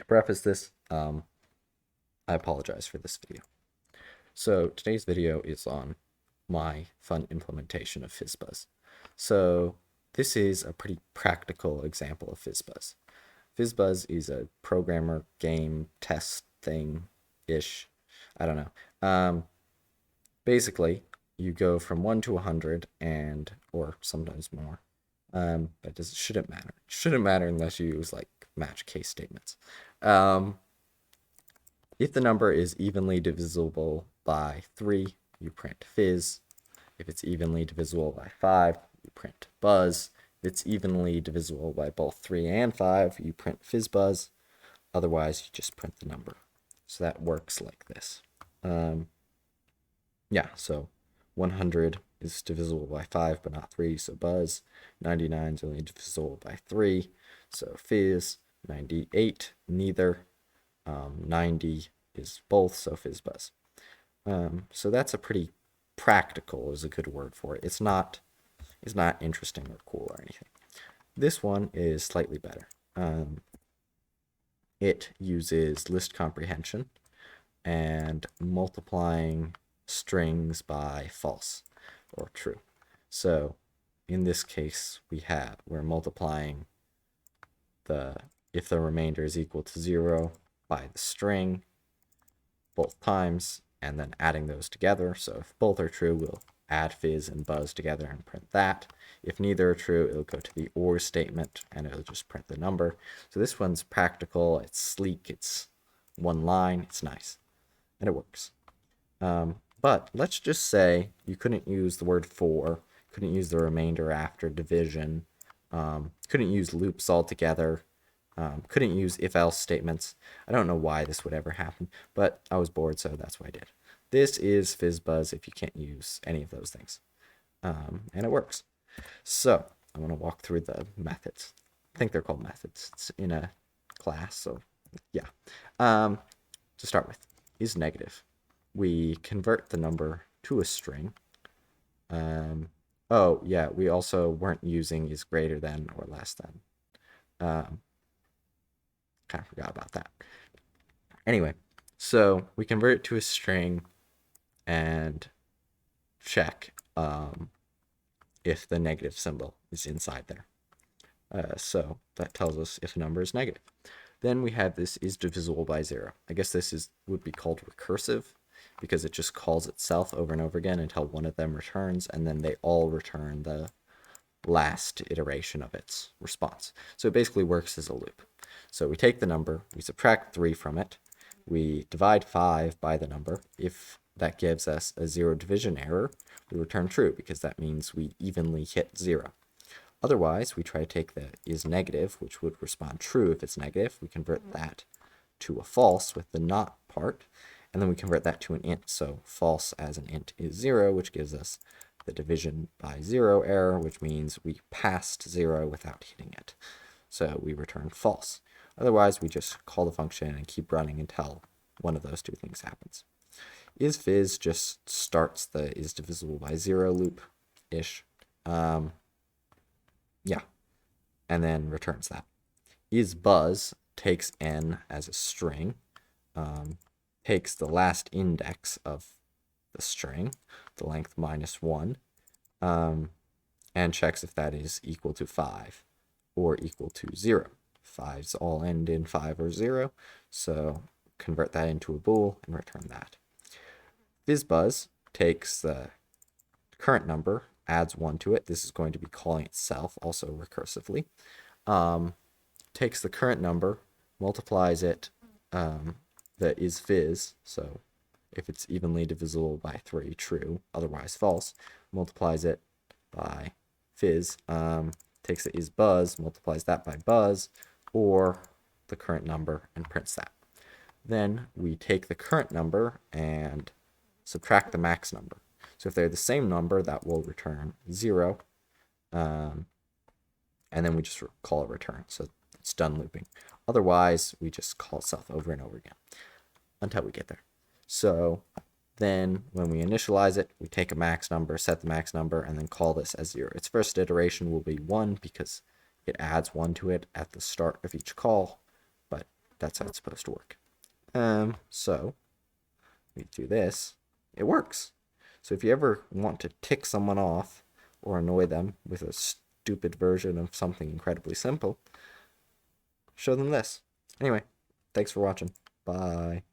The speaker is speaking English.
To preface this, I apologize for this video. So today's video is on my fun implementation of FizzBuzz. So this is a pretty practical example of FizzBuzz. FizzBuzz is a programmer game test thing-ish. I don't know. Basically, you go from 1 to 100 or sometimes more. But shouldn't matter. It shouldn't matter unless you use like match case statements. If the number is evenly divisible by 3, you print fizz. If it's evenly divisible by 5, you print buzz. If it's evenly divisible by both 3 and 5, you print FizzBuzz. Otherwise, you just print the number. So that works like this. Yeah, so 100 is divisible by 5, but not 3, so buzz. 99 is only divisible by 3, so fizz. 98, neither. 90 is both, so FizzBuzz. So that's a pretty practical is a good word for it. It's not interesting or cool or anything. This one is slightly better. It uses list comprehension and multiplying strings by false or true. So in this case, we're multiplying if the remainder is equal to 0 by the string both times, and then adding those together. So if both are true, we'll add fizz and buzz together and print that. If neither are true, it'll go to the OR statement, and it'll just print the number. So this one's practical, it's sleek, it's one line, it's nice, and it works. But let's just say you couldn't use the word for, couldn't use the remainder after division, couldn't use loops altogether, couldn't use if-else statements. I don't know why this would ever happen, but I was bored, so that's what I did. This is FizzBuzz if you can't use any of those things. And it works. So I'm going to walk through the methods. I think they're called methods. It's in a class, so yeah. To start with, is negative. We convert the number to a string. Oh, yeah, we also weren't using is greater than or less than. Kind of forgot about that. Anyway, so we convert it to a string and check if the negative symbol is inside there. So that tells us if a number is negative. Then we have this is divisible by 0. I guess this would be called recursive because it just calls itself over and over again until one of them returns, and then they all return the last iteration of its response. So it basically works as a loop. So we take the number, we subtract 3 from it, we divide 5 by the number. If that gives us a 0 division error, we return true because that means we evenly hit 0. Otherwise, we try to take the is negative, which would respond true if it's negative. We convert that to a false with the not part, and then we convert that to an int. So false as an int is 0, which gives us the division by 0 error, which means we passed 0 without hitting it. So we return false. Otherwise, we just call the function and keep running until one of those two things happens. IsFizz just starts the is divisible by 0 loop-ish. Yeah, and then returns that. IsBuzz takes n as a string, takes the last index of the string, the length -1, and checks if that is equal to 5 or equal to 0. 5's all end in 5 or 0, so convert that into a bool and return that. FizzBuzz takes the current number, adds 1 to it. This is going to be calling itself also recursively. Takes the current number, multiplies it, the is fizz, so if it's evenly divisible by 3, true, otherwise false, multiplies it by fizz, takes the is buzz, multiplies that by buzz, or the current number, and prints that. Then we take the current number and subtract the max number. So if they're the same number, that will return 0, and then we just call it return, so it's done looping. Otherwise, we just call itself over and over again until we get there. So then when we initialize it, we take a max number, set the max number, and then call this as 0. Its first iteration will be 1 because it adds 1 to it at the start of each call, but That's how it's supposed to work. So we do this, it works. So if you ever want to tick someone off or annoy them with a stupid version of something incredibly simple, show them this. Anyway, thanks for watching. Bye.